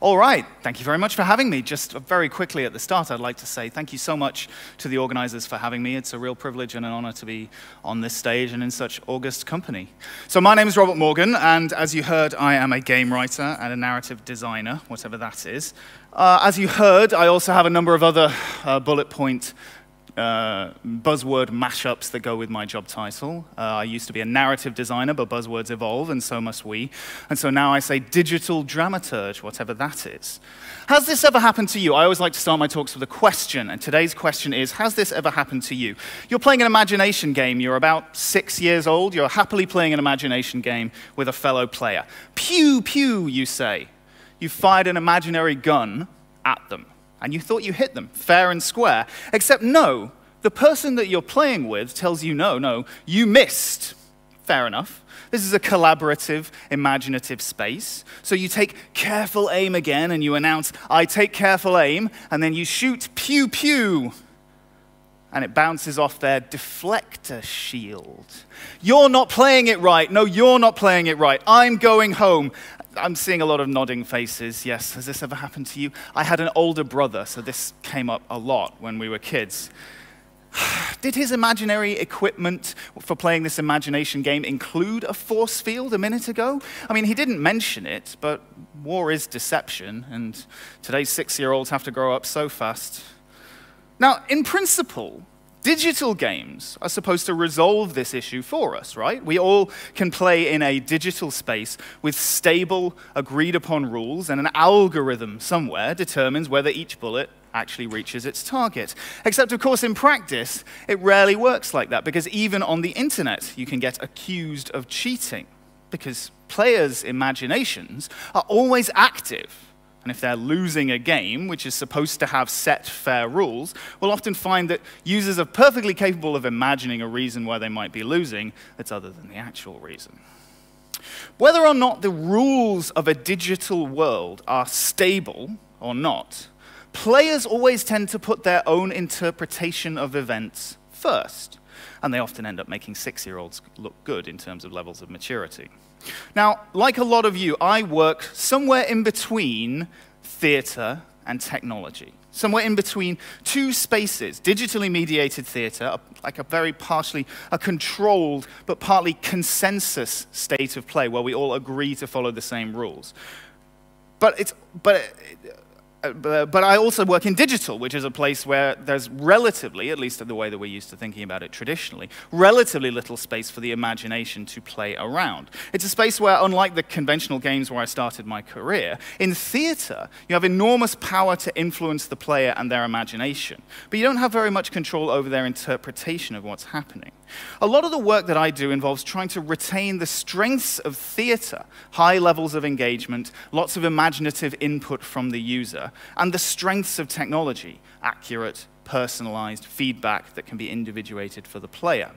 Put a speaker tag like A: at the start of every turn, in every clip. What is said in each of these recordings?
A: All right, thank you very much for having me. Just very quickly at the start, I'd like to say thank you so much to the organizers for having me. It's a real privilege and an honor to be on this stage and in such august company. So my name is Robert Morgan, and as you heard, I am a game writer and a narrative designer, whatever that is. As you heard, I also have a number of other bullet point buzzword mashups that go with my job title. I used to be a narrative designer, but buzzwords evolve, and so must we. And so now I say digital dramaturge, whatever that is. Has this ever happened to you? I always like to start my talks with a question, and today's question is, has this ever happened to you? You're playing an imagination game, you're about 6 years old, you're happily playing an imagination game with a fellow player. Pew, pew, you say. You fired an imaginary gun at them. And you thought you hit them, fair and square. Except no, the person that you're playing with tells you no, you missed. Fair enough. This is a collaborative, imaginative space. So you take careful aim again and you announce, I take careful aim, and then you shoot pew pew. And it bounces off their deflector shield. You're not playing it right. No, you're not playing it right. I'm going home. I'm seeing a lot of nodding faces. Yes, has this ever happened to you? I had an older brother, so this came up a lot when we were kids. Did his imaginary equipment for playing this imagination game include a force field a minute ago? I mean, he didn't mention it, but war is deception, and today's 6-year-olds have to grow up so fast. Now, in principle, digital games are supposed to resolve this issue for us, right? We all can play in a digital space with stable, agreed-upon rules, and an algorithm somewhere determines whether each bullet actually reaches its target. Except, of course, in practice, it rarely works like that, because even on the internet, you can get accused of cheating, because players' imaginations are always active. And if they're losing a game, which is supposed to have set fair rules, we'll often find that users are perfectly capable of imagining a reason why they might be losing that's other than the actual reason. Whether or not the rules of a digital world are stable or not, players always tend to put their own interpretation of events first. And they often end up making 6-year-olds look good in terms of levels of maturity. Now, like a lot of you, I work somewhere in between theater and technology. Somewhere in between two spaces, digitally mediated theater, like a very partially a controlled but partly consensus state of play where we all agree to follow the same rules. But I also work in digital, which is a place where there's relatively, at least the way that we're used to thinking about it traditionally, relatively little space for the imagination to play around. It's a space where, unlike the conventional games where I started my career, in theater, you have enormous power to influence the player and their imagination, but you don't have very much control over their interpretation of what's happening. A lot of the work that I do involves trying to retain the strengths of theater, high levels of engagement, lots of imaginative input from the user, and the strengths of technology, accurate, personalized feedback that can be individuated for the player.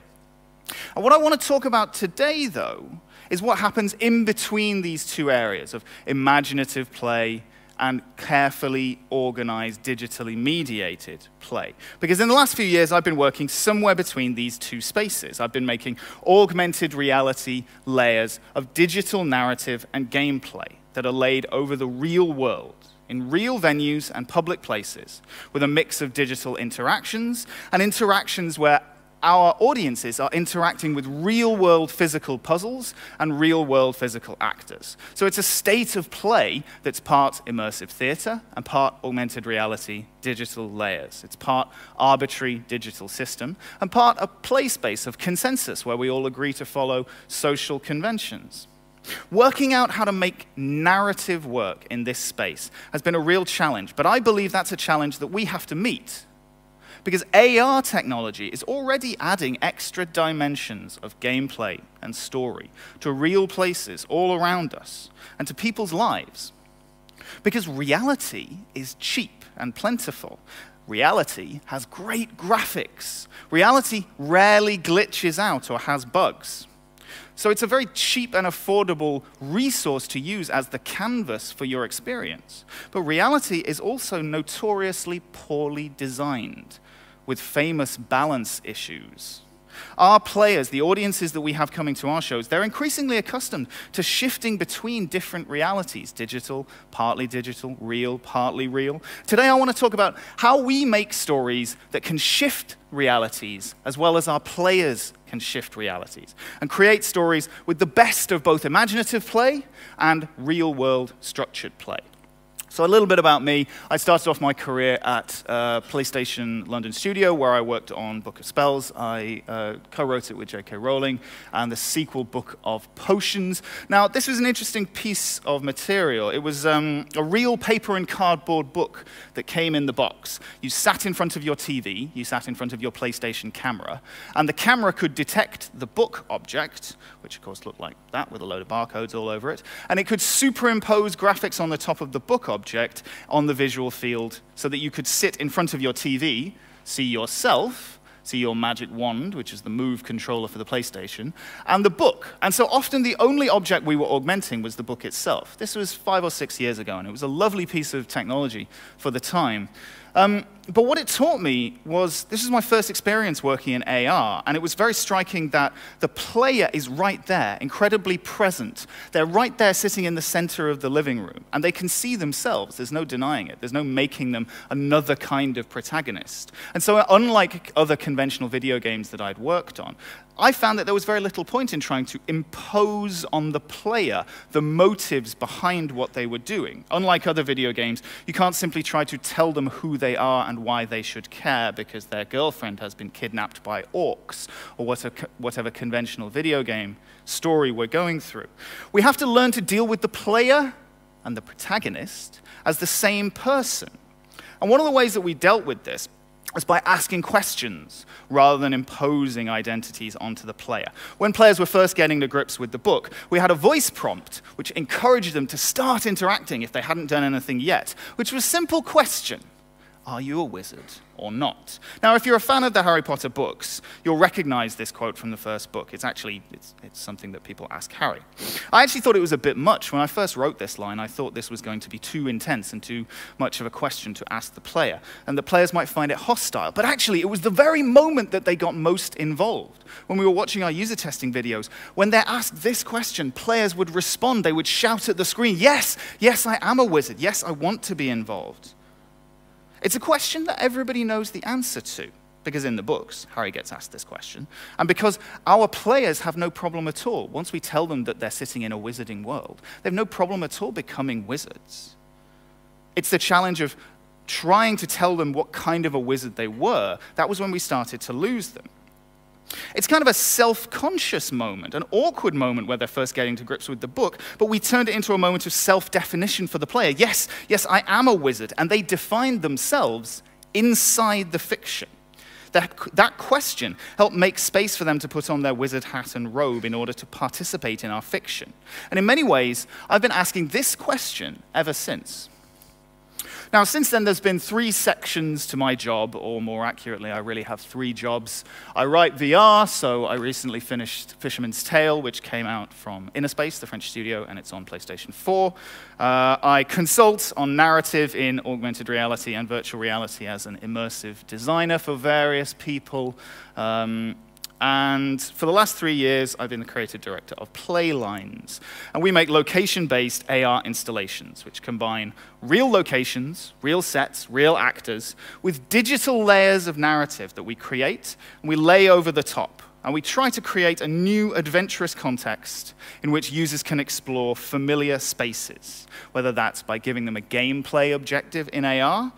A: And what I want to talk about today, though, is what happens in between these two areas of imaginative play and carefully organized, digitally mediated play. Because in the last few years, I've been working somewhere between these two spaces. I've been making augmented reality layers of digital narrative and gameplay that are laid over the real world, in real venues and public places, with a mix of digital interactions and interactions where our audiences are interacting with real-world physical puzzles and real-world physical actors. So it's a state of play that's part immersive theater and part augmented reality digital layers. It's part arbitrary digital system and part a play space of consensus where we all agree to follow social conventions. Working out how to make narrative work in this space has been a real challenge, but I believe that's a challenge that we have to meet. Because AR technology is already adding extra dimensions of gameplay and story to real places all around us and to people's lives. Because reality is cheap and plentiful. Reality has great graphics. Reality rarely glitches out or has bugs. So it's a very cheap and affordable resource to use as the canvas for your experience. But reality is also notoriously poorly designed, with famous balance issues. Our players, the audiences that we have coming to our shows, they're increasingly accustomed to shifting between different realities, digital, real, partly real. Today I want to talk about how we make stories that can shift realities as well as our players can shift realities and create stories with the best of both imaginative play and real-world structured play. So a little bit about me. I started off my career at PlayStation London Studio, where I worked on Book of Spells. I co-wrote it with J.K. Rowling, and the sequel, Book of Potions. Now, this was an interesting piece of material. It was a real paper and cardboard book that came in the box. You sat in front of your TV, you sat in front of your PlayStation camera, and the camera could detect the book object, which of course looked like that with a load of barcodes all over it, and it could superimpose graphics on the top of the book object on the visual field so that you could sit in front of your TV, see yourself, see your magic wand, which is the Move controller for the PlayStation, and the book. And so often the only object we were augmenting was the book itself. This was 5 or 6 years ago, and it was a lovely piece of technology for the time. But what it taught me was, this was my first experience working in AR, and it was very striking that the player is right there, incredibly present. They're right there sitting in the center of the living room, and they can see themselves. There's no denying it. There's no making them another kind of protagonist. And so unlike other conventional video games that I'd worked on, I found that there was very little point in trying to impose on the player the motives behind what they were doing. Unlike other video games, you can't simply try to tell them who they are and why they should care because their girlfriend has been kidnapped by orcs, or whatever conventional video game story we're going through. We have to learn to deal with the player and the protagonist as the same person. And one of the ways that we dealt with this was by asking questions rather than imposing identities onto the player. When players were first getting to grips with the book, we had a voice prompt which encouraged them to start interacting if they hadn't done anything yet, which was a simple question: are you a wizard or not? Now, if you're a fan of the Harry Potter books, you'll recognize this quote from the first book. It's something that people ask Harry. I actually thought it was a bit much. When I first wrote this line, I thought this was going to be too intense and too much of a question to ask the player, and the players might find it hostile. But actually, it was the very moment that they got most involved. When we were watching our user testing videos, when they're asked this question, players would respond. They would shout at the screen, "Yes, yes, I am a wizard. Yes, I want to be involved." It's a question that everybody knows the answer to, because in the books, Harry gets asked this question, and because our players have no problem at all. Once we tell them that they're sitting in a wizarding world, they have no problem at all becoming wizards. It's the challenge of trying to tell them what kind of a wizard they were. That was when we started to lose them. It's kind of a self-conscious moment, an awkward moment where they're first getting to grips with the book, but we turned it into a moment of self-definition for the player. Yes, yes, I am a wizard, and they defined themselves inside the fiction. That question helped make space for them to put on their wizard hat and robe in order to participate in our fiction. And in many ways, I've been asking this question ever since. Now, since then, there's been 3 sections to my job, or more accurately, I really have 3 jobs. I write VR, so I recently finished Fisherman's Tale, which came out from Innerspace, the French studio, and it's on PlayStation 4. I consult on narrative in augmented reality and virtual reality as an immersive designer for various people. And for the last 3 years, I've been the creative director of Playlines. And we make location-based AR installations, which combine real locations, real sets, real actors, with digital layers of narrative that we create and we lay over the top. And we try to create a new adventurous context in which users can explore familiar spaces, whether that's by giving them a gameplay objective in AR,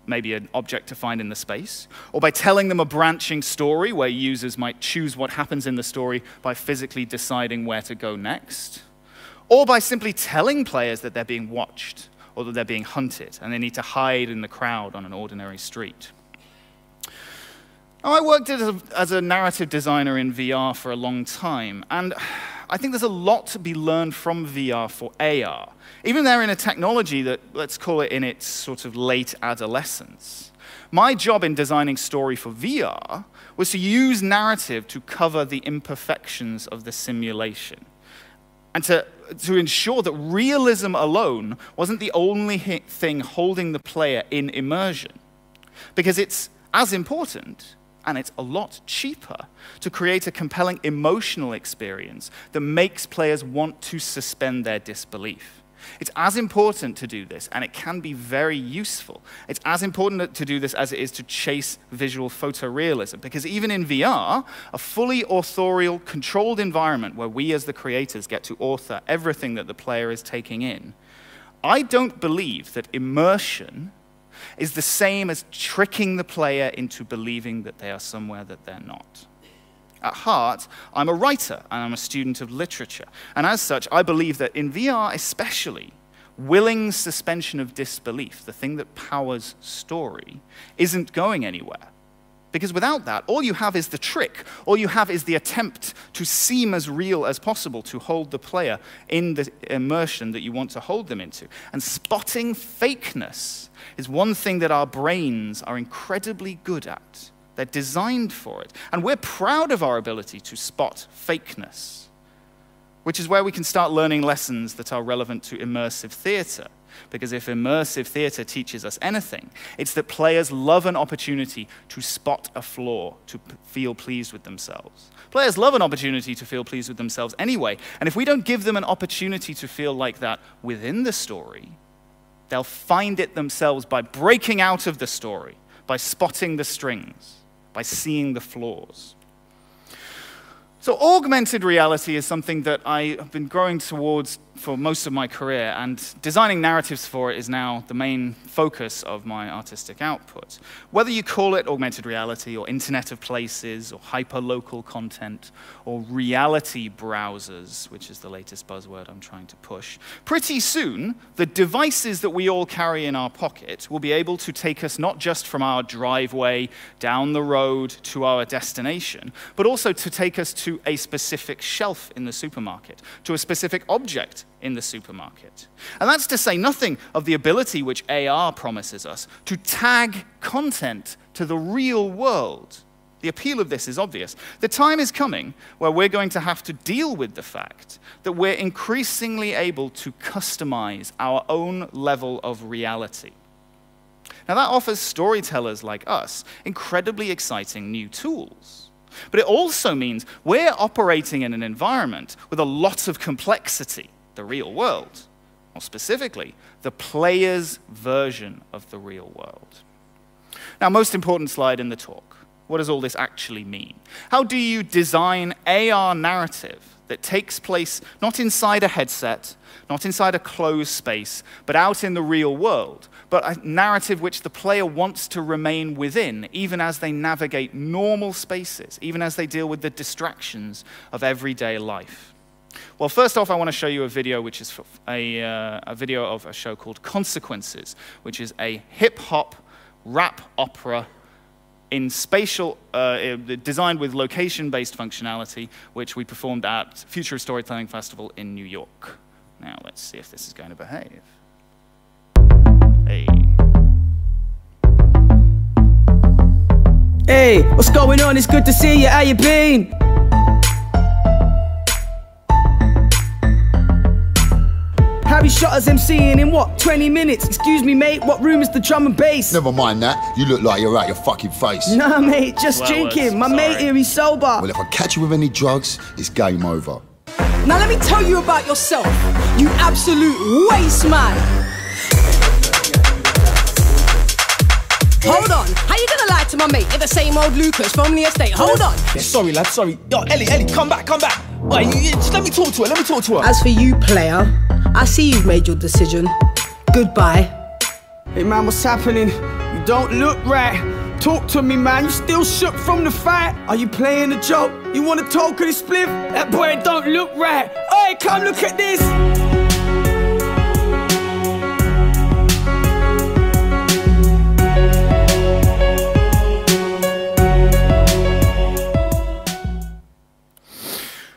A: maybe an object to find in the space, or by telling them a branching story where users might choose what happens in the story by physically deciding where to go next, or by simply telling players that they're being watched or that they're being hunted and they need to hide in the crowd on an ordinary street. Now, I worked as a narrative designer in VR for a long time, and I think there's a lot to be learned from VR for AR. Even they're in a technology that, let's call it in its sort of late adolescence. My job in designing story for VR was to use narrative to cover the imperfections of the simulation, and to ensure that realism alone wasn't the only thing holding the player in immersion. Because it's as important and it's a lot cheaper to create a compelling emotional experience that makes players want to suspend their disbelief. It's as important to do this, and it can be very useful. It's as important to do this as it is to chase visual photorealism, because even in VR, a fully authorial, controlled environment where we as the creators get to author everything that the player is taking in, I don't believe that immersion is the same as tricking the player into believing that they are somewhere that they're not. At heart, I'm a writer, and I'm a student of literature. And as such, I believe that in VR especially, willing suspension of disbelief, the thing that powers story, isn't going anywhere. Because without that, all you have is the trick. All you have is the attempt to seem as real as possible, to hold the player in the immersion that you want to hold them into. And spotting fakeness is one thing that our brains are incredibly good at. They're designed for it. And we're proud of our ability to spot fakeness, which is where we can start learning lessons that are relevant to immersive theater. Because if immersive theater teaches us anything, it's that players love an opportunity to spot a flaw, to feel pleased with themselves. Players love an opportunity to feel pleased with themselves anyway. And if we don't give them an opportunity to feel like that within the story, they'll find it themselves by breaking out of the story, by spotting the strings, by seeing the flaws. So augmented reality is something that I have been growing towards for most of my career, and designing narratives for it is now the main focus of my artistic output. Whether you call it augmented reality, or Internet of Places, or hyperlocal content, or reality browsers, which is the latest buzzword I'm trying to push, pretty soon, the devices that we all carry in our pocket will be able to take us not just from our driveway down the road to our destination, but also to take us to a specific shelf in the supermarket, to a specific object in the supermarket. And that's to say nothing of the ability which AR promises us to tag content to the real world. The appeal of this is obvious. The time is coming where we're going to have to deal with the fact that we're increasingly able to customize our own level of reality. Now that offers storytellers like us incredibly exciting new tools. But it also means we're operating in an environment with a lot of complexity. The real world, or specifically, the player's version of the real world. Now, most important slide in the talk. What does all this actually mean? How do you design AR narrative that takes place not inside a headset, not inside a closed space, but out in the real world, but a narrative which the player wants to remain within, even as they navigate normal spaces, even as they deal with the distractions of everyday life? Well, first off, I want to show you a video which is a video of a show called Consequences, which is a hip-hop rap opera in spatial, designed with location-based functionality, which we performed at Future of Storytelling Festival in New York. Now, let's see if this is going to behave. Hey.
B: Hey, what's going on? It's good to see you. How you been? Harry shot us MCing in what, 20 minutes? Excuse me, mate, what room is the drum and bass?
C: Never mind that, you look like you're out your fucking face.
B: Nah, mate, just drinking. My mate here, he's sober.
C: Well, if I catch you with any drugs, it's game over.
D: Now let me tell you about yourself, you absolute waste man. Hold on, how you gonna lie to my mate? You're the same old Lucas from the estate. Hold on.
B: Yeah, sorry, lad, sorry. Yo, Ellie, come back. Wait, just let me talk to her,
D: As for you, player, I see you've made your decision. Goodbye.
B: Hey, man, what's happening? You don't look right. Talk to me, man. You still shook from the fight? Are you playing a joke? You wanna talk of this spliff? That boy don't look right. Hey, come look at this.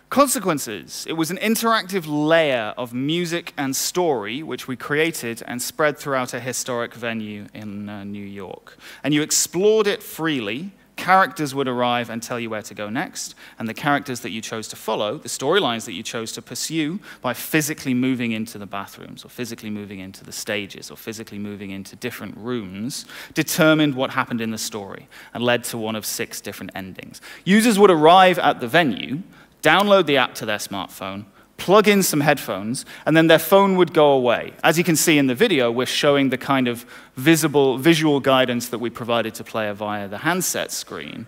A: Consequences. It was an interactive layer of music and story which we created and spread throughout a historic venue in New York. And you explored it freely characters would arrive and tell you where to go next, and the characters that you chose to follow, the storylines that you chose to pursue by physically moving into the bathrooms, or physically moving into the stages, or physically moving into different rooms, determined what happened in the story and led to one of 6 different endings. Users would arrive at the venue, download the app to their smartphone, plug in some headphones, and then their phone would go away. As you can see in the video, we're showing the kind of visual guidance that we provided to player via the handset screen.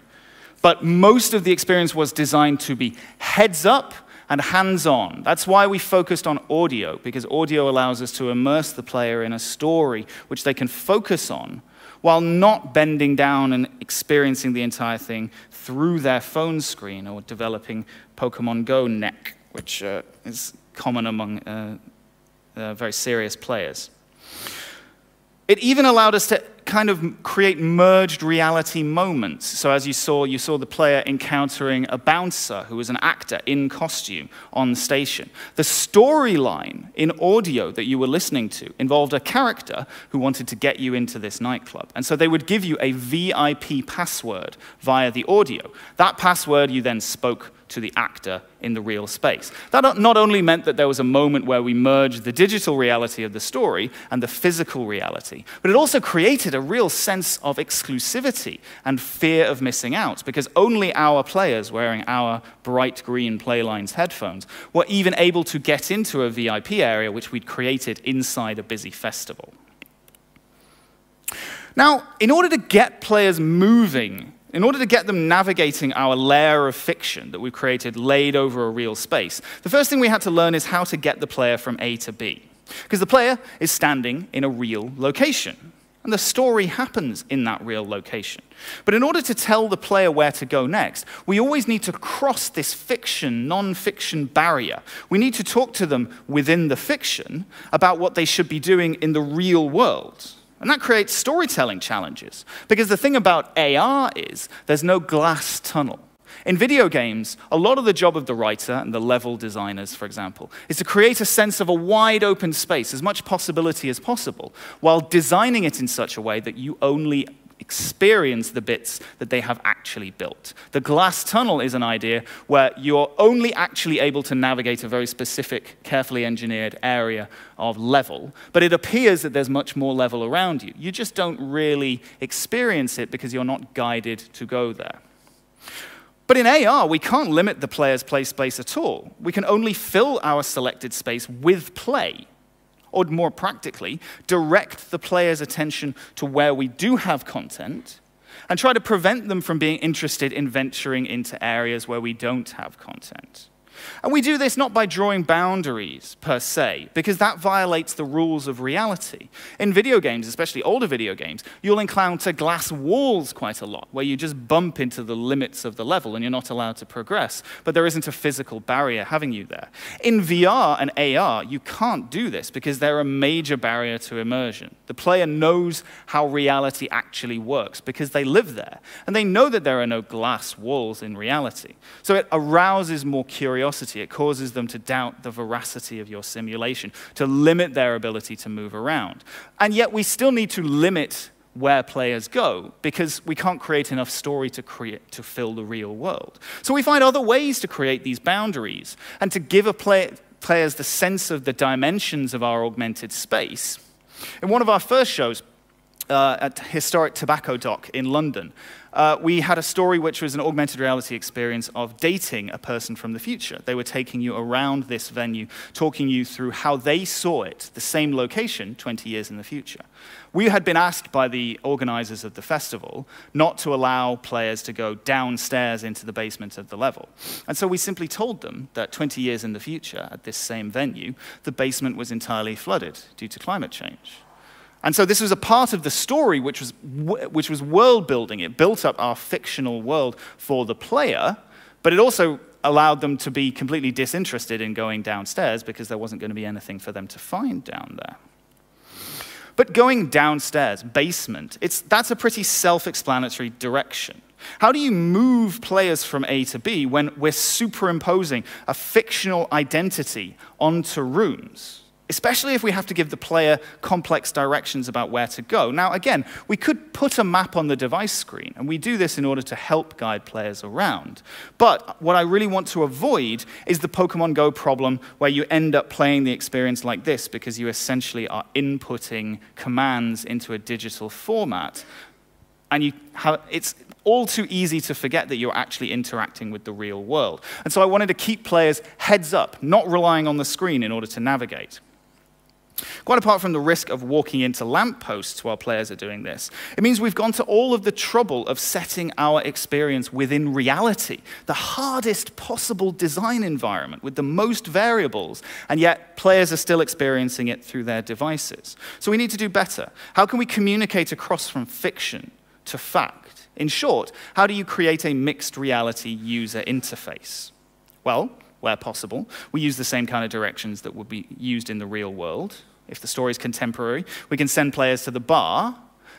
A: But most of the experience was designed to be heads up and hands-on. That's why we focused on audio, because audio allows us to immerse the player in a story which they can focus on while not bending down and experiencing the entire thing through their phone screen or developing Pokemon Go neck, which is common among very serious players. It even allowed us to kind of create merged reality moments. So as you saw the player encountering a bouncer who was an actor in costume on the station. The storyline in audio that you were listening to involved a character who wanted to get you into this nightclub. And so they would give you a VIP password via the audio. That password you then spoke to the actor in the real space. That not only meant that there was a moment where we merged the digital reality of the story and the physical reality, but it also created a real sense of exclusivity and fear of missing out, because only our players wearing our bright green Playlines headphones were even able to get into a VIP area which we'd created inside a busy festival. Now, in order to get players moving, in order to get them navigating our layer of fiction that we've created laid over a real space, the first thing we had to learn is how to get the player from A to B. Because the player is standing in a real location, and the story happens in that real location. But in order to tell the player where to go next, we always need to cross this fiction, non-fiction barrier. We need to talk to them within the fiction about what they should be doing in the real world. And that creates storytelling challenges, because the thing about AR is there's no glass tunnel. In video games, a lot of the job of the writer and the level designers, for example, is to create a sense of a wide open space, as much possibility as possible, while designing it in such a way that you only experience the bits that they have actually built. The glass tunnel is an idea where you're only actually able to navigate a very specific, carefully engineered area of level, but it appears that there's much more level around you. You just don't really experience it because you're not guided to go there. But in AR, we can't limit the player's play space at all. We can only fill our selected space with play. Or more practically, direct the player's attention to where we do have content and try to prevent them from being interested in venturing into areas where we don't have content. And we do this not by drawing boundaries, per se, because that violates the rules of reality. In video games, especially older video games, you'll encounter glass walls quite a lot, where you just bump into the limits of the level and you're not allowed to progress, but there isn't a physical barrier having you there. In VR and AR, you can't do this because they're a major barrier to immersion. The player knows how reality actually works because they live there, and they know that there are no glass walls in reality. So it arouses more curiosity. It causes them to doubt the veracity of your simulation, to limit their ability to move around. And yet we still need to limit where players go because we can't create enough story to fill the real world. So we find other ways to create these boundaries and to give players the sense of the dimensions of our augmented space. In one of our first shows, at Historic Tobacco Dock in London, we had a story which was an augmented reality experience of dating a person from the future. They were taking you around this venue, talking you through how they saw it, the same location, 20 years in the future. We had been asked by the organizers of the festival not to allow players to go downstairs into the basement of the level. And so we simply told them that 20 years in the future, at this same venue, the basement was entirely flooded due to climate change. And so this was a part of the story which was world building. It built up our fictional world for the player, but it also allowed them to be completely disinterested in going downstairs because there wasn't going to be anything for them to find down there. But going downstairs, basement, that's a pretty self-explanatory direction. How do you move players from A to B when we're superimposing a fictional identity onto rooms? especially if we have to give the player complex directions about where to go. Now, again, we could put a map on the device screen, and we do this in order to help guide players around. But what I really want to avoid is the Pokemon Go problem where you end up playing the experience like this because you essentially are inputting commands into a digital format, and it's all too easy to forget that you're actually interacting with the real world. And so I wanted to keep players heads up, not relying on the screen in order to navigate. Quite apart from the risk of walking into lampposts while players are doing this, it means we've gone to all of the trouble of setting our experience within reality, the hardest possible design environment with the most variables, and yet players are still experiencing it through their devices. So we need to do better. How can we communicate across from fiction to fact? In short, how do you create a mixed reality user interface? Well, where possible, we use the same kind of directions that would be used in the real world. If the story is contemporary, we can send players to the bar.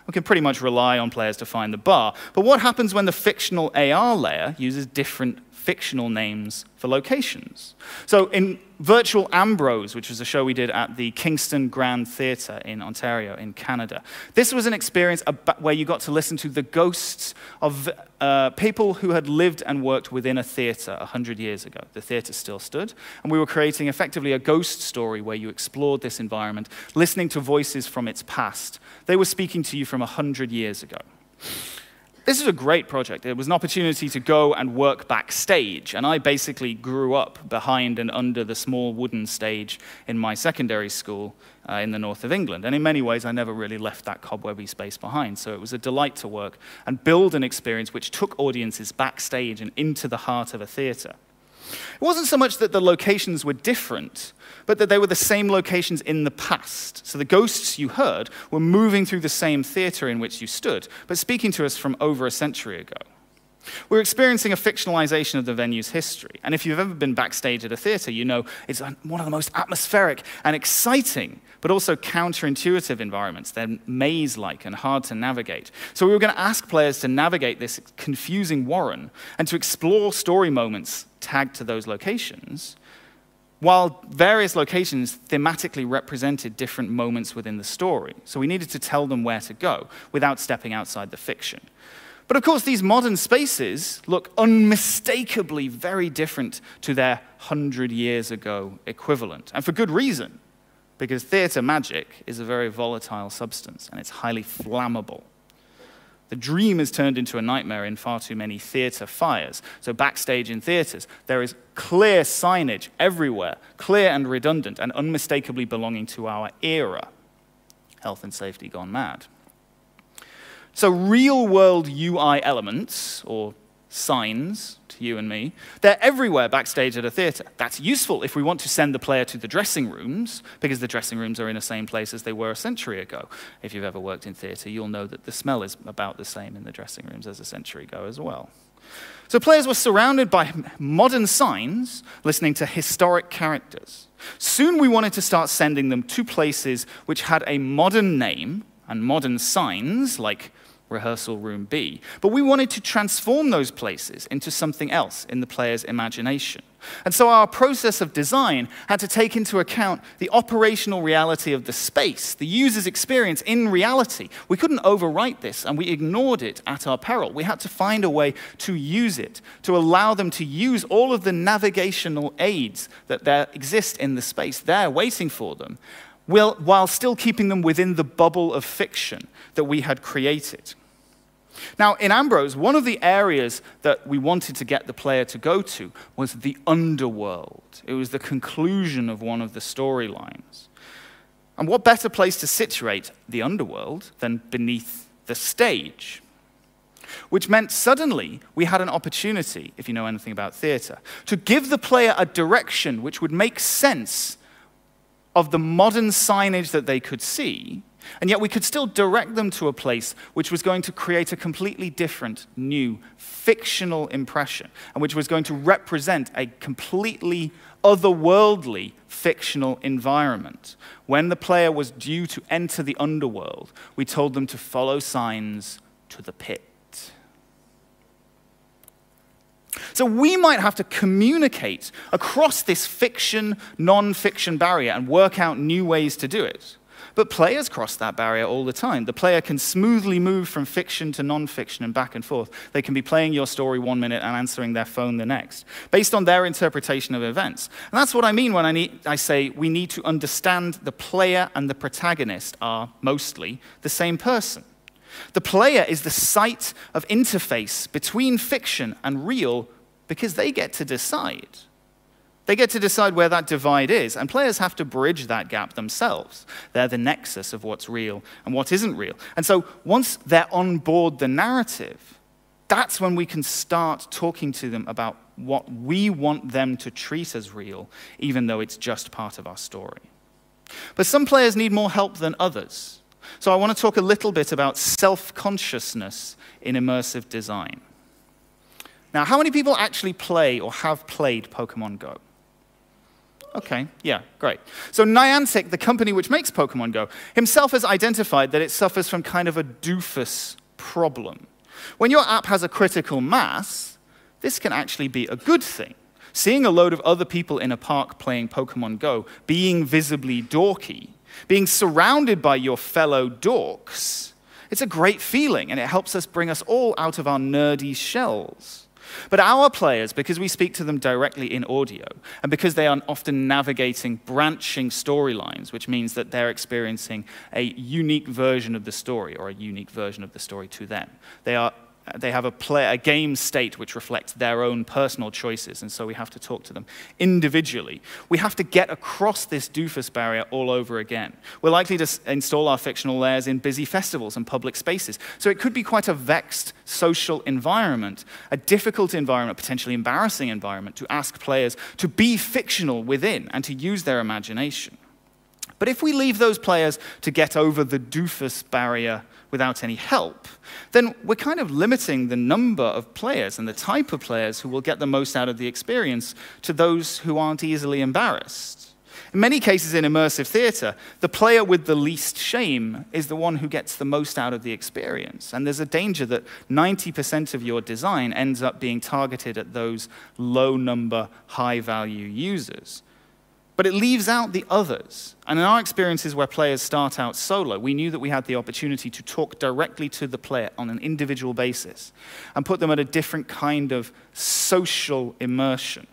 A: We can pretty much rely on players to find the bar. But what happens when the fictional AR layer uses different fictional names for locations? So in Virtual Ambrose, which was a show we did at the Kingston Grand Theatre in Ontario in Canada, this was an experience where you got to listen to the ghosts of people who had lived and worked within a theatre 100 years ago. The theatre still stood, and we were creating effectively a ghost story where you explored this environment, listening to voices from its past. They were speaking to you from 100 years ago. This is a great project. It was an opportunity to go and work backstage, and I basically grew up behind and under the small wooden stage in my secondary school in the north of England. And in many ways, I never really left that cobwebby space behind. So it was a delight to work and build an experience which took audiences backstage and into the heart of a theatre. It wasn't so much that the locations were different, but that they were the same locations in the past. So the ghosts you heard were moving through the same theatre in which you stood, but speaking to us from over a century ago. We're experiencing a fictionalization of the venue's history. And if you've ever been backstage at a theatre, you know it's one of the most atmospheric and exciting, but also counterintuitive environments. They're maze-like and hard to navigate. So we were going to ask players to navigate this confusing warren and to explore story moments tagged to those locations, while various locations thematically represented different moments within the story. So we needed to tell them where to go without stepping outside the fiction. But of course, these modern spaces look unmistakably very different to their 100 years ago equivalent. And for good reason, because theatre magic is a very volatile substance, and it's highly flammable. The dream is turned into a nightmare in far too many theatre fires. So backstage in theatres, there is clear signage everywhere, clear and redundant, and unmistakably belonging to our era. Health and safety gone mad. So real-world UI elements, or signs to you and me, they're everywhere backstage at a theatre. That's useful if we want to send the player to the dressing rooms, because the dressing rooms are in the same place as they were a century ago. If you've ever worked in theatre, you'll know that the smell is about the same in the dressing rooms as a century ago as well. So players were surrounded by modern signs, listening to historic characters. Soon we wanted to start sending them to places which had a modern name and modern signs, like Rehearsal Room B, but we wanted to transform those places into something else in the player's imagination. And so our process of design had to take into account the operational reality of the space, the user's experience in reality. We couldn't overwrite this, and we ignored it at our peril. We had to find a way to use it, to allow them to use all of the navigational aids that exist in the space there waiting for them, while still keeping them within the bubble of fiction that we had created. Now, in Ambrose, one of the areas that we wanted to get the player to go to was the Underworld. It was the conclusion of one of the storylines. And what better place to situate the Underworld than beneath the stage? Which meant suddenly we had an opportunity, if you know anything about theatre, to give the player a direction which would make sense of the modern signage that they could see, and yet we could still direct them to a place which was going to create a completely different, new, fictional impression, and which was going to represent a completely otherworldly fictional environment. When the player was due to enter the Underworld, we told them to follow signs to the pit. So we might have to communicate across this fiction, non-fiction barrier and work out new ways to do it. But players cross that barrier all the time. The player can smoothly move from fiction to non-fiction and back and forth. They can be playing your story 1 minute and answering their phone the next, based on their interpretation of events. And that's what I mean when I say we need to understand the player and the protagonist are mostly the same person. The player is the site of interface between fiction and real because they get to decide. They get to decide where that divide is, and players have to bridge that gap themselves. They're the nexus of what's real and what isn't real. And so once they're on board the narrative, that's when we can start talking to them about what we want them to treat as real, even though it's just part of our story. But some players need more help than others. So I want to talk a little bit about self-consciousness in immersive design. Now, how many people actually play or have played Pokemon Go? Okay, yeah, great. So Niantic, the company which makes Pokemon Go, himself has identified that it suffers from kind of a Doofus problem. When your app has a critical mass, this can actually be a good thing. Seeing a load of other people in a park playing Pokemon Go, being visibly dorky, being surrounded by your fellow dorks, it's a great feeling, and it helps us bring us all out of our nerdy shells. But our players, because we speak to them directly in audio, and because they are often navigating branching storylines, which means that they're experiencing a unique version of the story, or a unique version of the story to them. They have a game state which reflects their own personal choices, and so we have to talk to them individually. We have to get across this Doofus barrier all over again. We're likely to install our fictional layers in busy festivals and public spaces, so it could be quite a vexed social environment, a difficult environment, potentially embarrassing environment, to ask players to be fictional within and to use their imagination. But if we leave those players to get over the Doofus barrier without any help, then we're kind of limiting the number of players and the type of players who will get the most out of the experience to those who aren't easily embarrassed. In many cases in immersive theater, the player with the least shame is the one who gets the most out of the experience. And there's a danger that 90% of your design ends up being targeted at those low-number, high-value users. But it leaves out the others. And in our experiences where players start out solo, we knew that we had the opportunity to talk directly to the player on an individual basis and put them at a different kind of social immersion.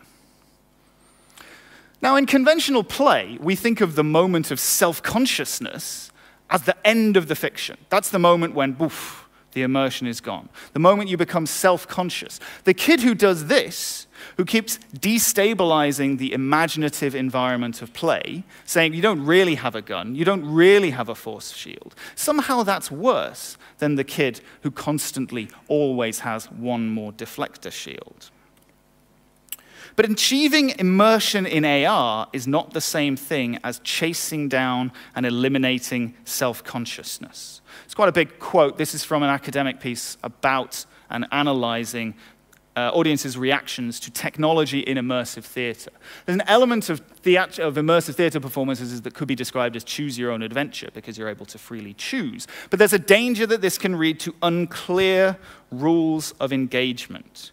A: Now, in conventional play, we think of the moment of self-consciousness as the end of the fiction. That's the moment when, boof, the immersion is gone. The moment you become self-conscious. The kid who does this, who keeps destabilizing the imaginative environment of play, saying you don't really have a gun, you don't really have a force shield, somehow that's worse than the kid who constantly always has one more deflector shield. But achieving immersion in AR is not the same thing as chasing down and eliminating self-consciousness. It's quite a big quote. This is from an academic piece about and analyzing audiences' reactions to technology in immersive theater. There's an element of immersive theater performances that could be described as choose your own adventure, because you're able to freely choose. But there's a danger that this can lead to unclear rules of engagement.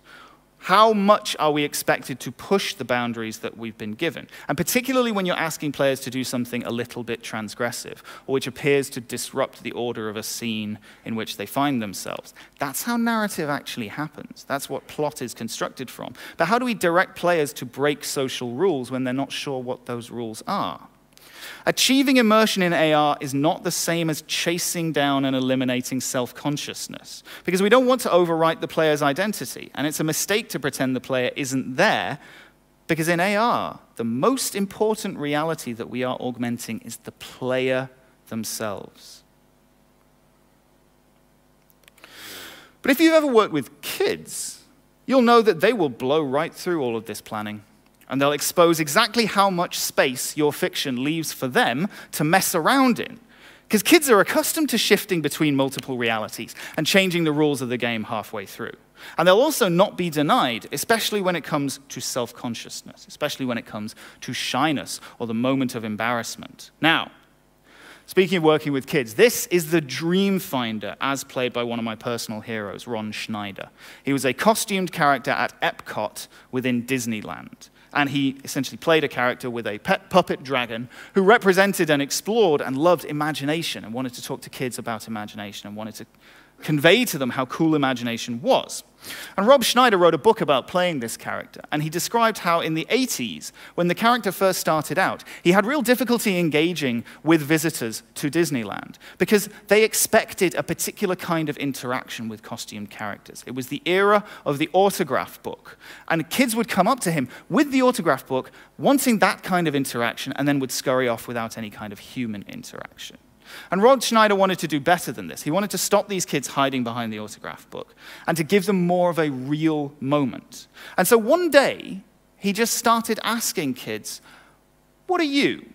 A: How much are we expected to push the boundaries that we've been given? And particularly when you're asking players to do something a little bit transgressive, or which appears to disrupt the order of a scene in which they find themselves. That's how narrative actually happens. That's what plot is constructed from. But how do we direct players to break social rules when they're not sure what those rules are? Achieving immersion in AR is not the same as chasing down and eliminating self-consciousness, because we don't want to overwrite the player's identity, and it's a mistake to pretend the player isn't there, because in AR, the most important reality that we are augmenting is the player themselves. But if you've ever worked with kids, you'll know that they will blow right through all of this planning. And they'll expose exactly how much space your fiction leaves for them to mess around in. Because kids are accustomed to shifting between multiple realities and changing the rules of the game halfway through. And they'll also not be denied, especially when it comes to self-consciousness, especially when it comes to shyness or the moment of embarrassment. Now, Speaking of working with kids, this is the Dream Finder as played by one of my personal heroes, Ron Schneider. He was a costumed character at Epcot within Disneyland. And he essentially played a character with a pet puppet dragon who represented and explored and loved imagination and wanted to talk to kids about imagination and wanted to convey to them how cool imagination was. And Rob Schneider wrote a book about playing this character, and he described how in the 80s, when the character first started out, he had real difficulty engaging with visitors to Disneyland because they expected a particular kind of interaction with costumed characters. It was the era of the autograph book, and kids would come up to him with the autograph book wanting that kind of interaction and then would scurry off without any kind of human interaction. And Rod Schneider wanted to do better than this. He wanted to stop these kids hiding behind the autograph book and to give them more of a real moment. And so one day, he just started asking kids, what are you?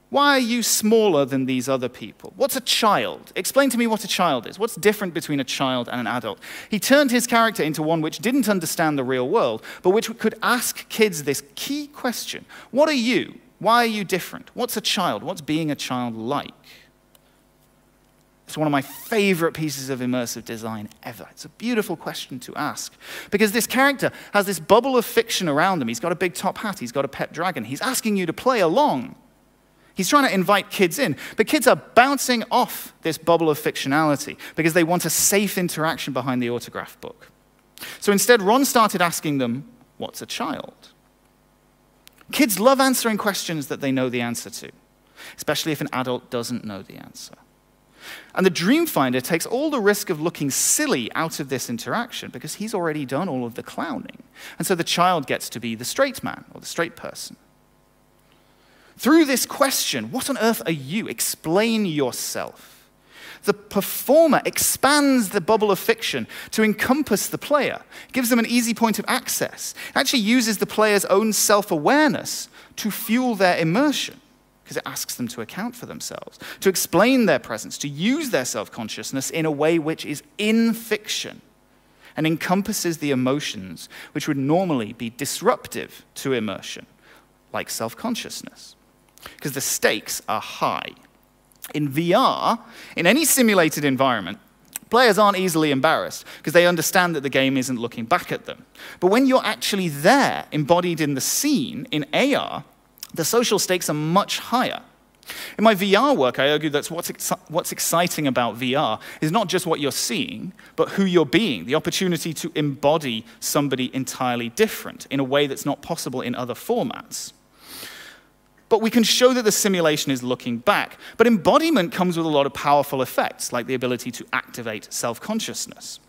A: Why are you smaller than these other people? What's a child? Explain to me what a child is. What's different between a child and an adult? He turned his character into one which didn't understand the real world, but which could ask kids this key question. What are you? Why are you different? What's a child? What's being a child like? It's one of my favorite pieces of immersive design ever. It's a beautiful question to ask. Because this character has this bubble of fiction around him. He's got a big top hat. He's got a pet dragon. He's asking you to play along. He's trying to invite kids in. But kids are bouncing off this bubble of fictionality because they want a safe interaction behind the autograph book. So instead, Ron started asking them, what's a child? Kids love answering questions that they know the answer to, especially if an adult doesn't know the answer. And the Dream Finder takes all the risk of looking silly out of this interaction because he's already done all of the clowning. And so the child gets to be the straight man or the straight person. Through this question, what on earth are you? Explain yourself. The performer expands the bubble of fiction to encompass the player, gives them an easy point of access, actually uses the player's own self-awareness to fuel their immersion. Because it asks them to account for themselves, to explain their presence, to use their self-consciousness in a way which is in fiction and encompasses the emotions which would normally be disruptive to immersion, like self-consciousness. Because the stakes are high. In VR, in any simulated environment, players aren't easily embarrassed because they understand that the game isn't looking back at them. But when you're actually there, embodied in the scene, in AR, the social stakes are much higher. In my VR work, I argue that what's exciting about VR is not just what you're seeing, but who you're being, the opportunity to embody somebody entirely different in a way that's not possible in other formats. But we can show that the simulation is looking back. But embodiment comes with a lot of powerful effects, like the ability to activate self-consciousness.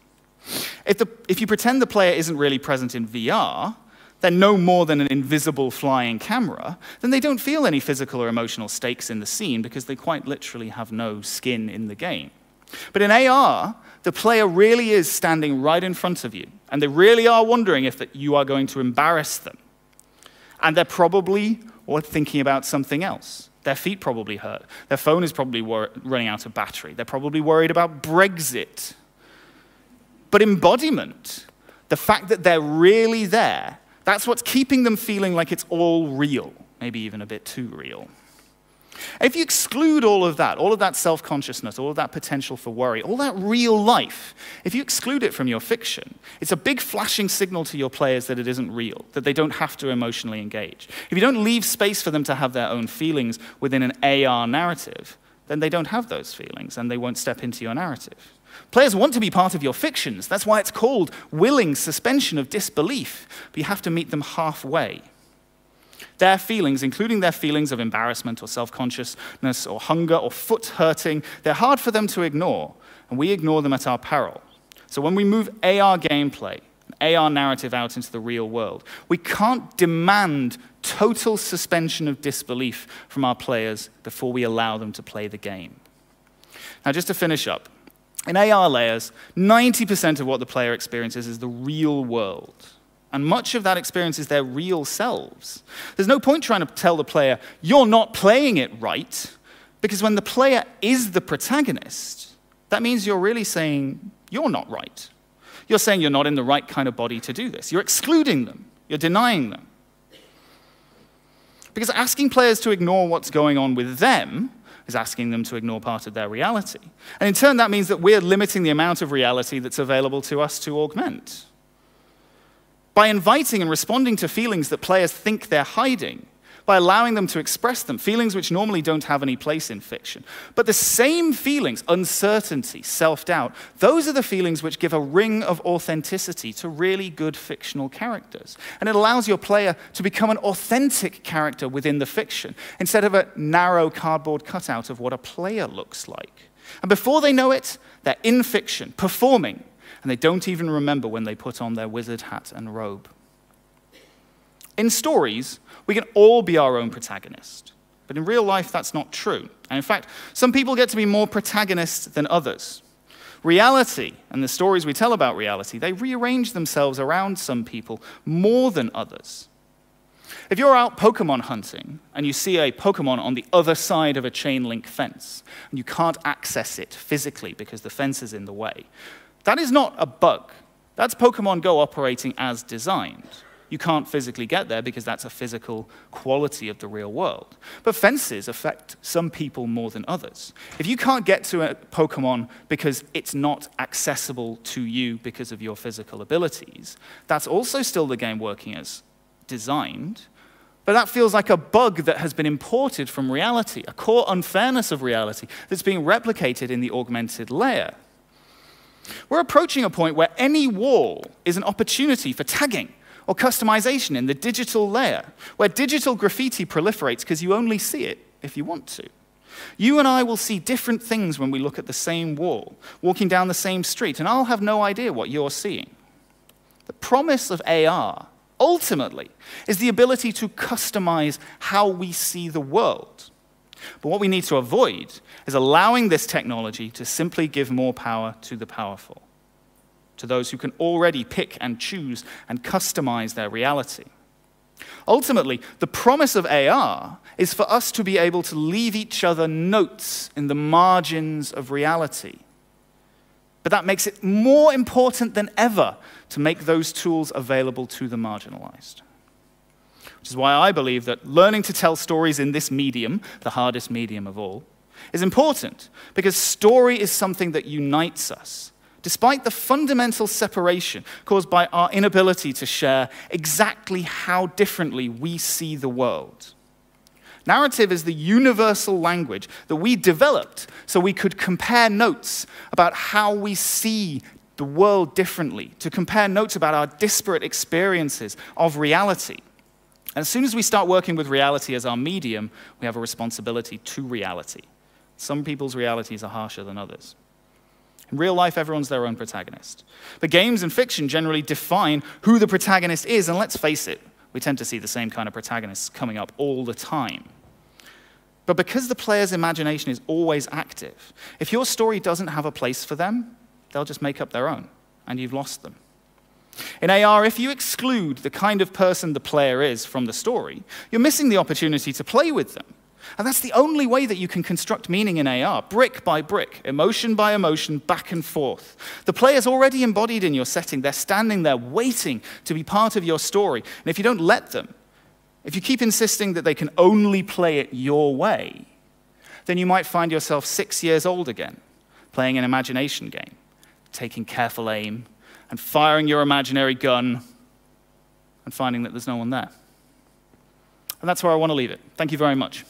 A: If you pretend the player isn't really present in VR, they're no more than an invisible flying camera, then they don't feel any physical or emotional stakes in the scene because they quite literally have no skin in the game. But in AR, the player really is standing right in front of you, and they really are wondering if you are going to embarrass them. And they're probably thinking about something else. Their feet probably hurt. Their phone is probably running out of battery. They're probably worried about Brexit. But embodiment, the fact that they're really there, that's what's keeping them feeling like it's all real, maybe even a bit too real. If you exclude all of that self-consciousness, all of that potential for worry, all that real life, if you exclude it from your fiction, it's a big flashing signal to your players that it isn't real, that they don't have to emotionally engage. If you don't leave space for them to have their own feelings within an AR narrative, then they don't have those feelings and they won't step into your narrative. Players want to be part of your fictions. That's why it's called willing suspension of disbelief. But you have to meet them halfway. Their feelings, including their feelings of embarrassment or self-consciousness or hunger or foot hurting, they're hard for them to ignore, and we ignore them at our peril. So when we move AR gameplay, an AR narrative out into the real world, we can't demand total suspension of disbelief from our players before we allow them to play the game. Now, just to finish up, in AR layers, 90% of what the player experiences is the real world. And much of that experience is their real selves. There's no point trying to tell the player, you're not playing it right, because when the player is the protagonist, that means you're really saying, you're not right. You're saying you're not in the right kind of body to do this. You're excluding them. You're denying them. Because asking players to ignore what's going on with them, is asking them to ignore part of their reality. And in turn, that means that we're limiting the amount of reality that's available to us to augment. By inviting and responding to feelings that players think they're hiding, by allowing them to express them, feelings which normally don't have any place in fiction. But the same feelings, uncertainty, self-doubt, those are the feelings which give a ring of authenticity to really good fictional characters. And it allows your player to become an authentic character within the fiction, instead of a narrow cardboard cutout of what a player looks like. And before they know it, they're in fiction, performing, and they don't even remember when they put on their wizard hat and robe. In stories, we can all be our own protagonist. But in real life, that's not true. And in fact, some people get to be more protagonists than others. Reality, and the stories we tell about reality, they rearrange themselves around some people more than others. If you're out Pokemon hunting, and you see a Pokemon on the other side of a chain link fence, and you can't access it physically because the fence is in the way, that is not a bug. That's Pokemon Go operating as designed. You can't physically get there because that's a physical quality of the real world. But fences affect some people more than others. If you can't get to a Pokemon because it's not accessible to you because of your physical abilities, that's also still the game working as designed, but that feels like a bug that has been imported from reality, a core unfairness of reality that's being replicated in the augmented layer. We're approaching a point where any wall is an opportunity for tagging or customization in the digital layer, where digital graffiti proliferates because you only see it if you want to. You and I will see different things when we look at the same wall, walking down the same street, and I'll have no idea what you're seeing. The promise of AR, ultimately, is the ability to customize how we see the world. But what we need to avoid is allowing this technology to simply give more power to the powerful, to those who can already pick and choose and customize their reality. Ultimately, the promise of AR is for us to be able to leave each other notes in the margins of reality. But that makes it more important than ever to make those tools available to the marginalized. Which is why I believe that learning to tell stories in this medium, the hardest medium of all, is important, because story is something that unites us, despite the fundamental separation caused by our inability to share exactly how differently we see the world. Narrative is the universal language that we developed so we could compare notes about how we see the world differently, to compare notes about our disparate experiences of reality. And as soon as we start working with reality as our medium, we have a responsibility to reality. Some people's realities are harsher than others. In real life, everyone's their own protagonist. But games and fiction generally define who the protagonist is, and let's face it, we tend to see the same kind of protagonists coming up all the time. But because the player's imagination is always active, if your story doesn't have a place for them, they'll just make up their own, and you've lost them. In AR, if you exclude the kind of person the player is from the story, you're missing the opportunity to play with them. And that's the only way that you can construct meaning in AR, brick by brick, emotion by emotion, back and forth. The player's already embodied in your setting. They're standing there waiting to be part of your story. And if you don't let them, if you keep insisting that they can only play it your way, then you might find yourself 6 years old again, playing an imagination game, taking careful aim, and firing your imaginary gun, and finding that there's no one there. And that's where I want to leave it. Thank you very much.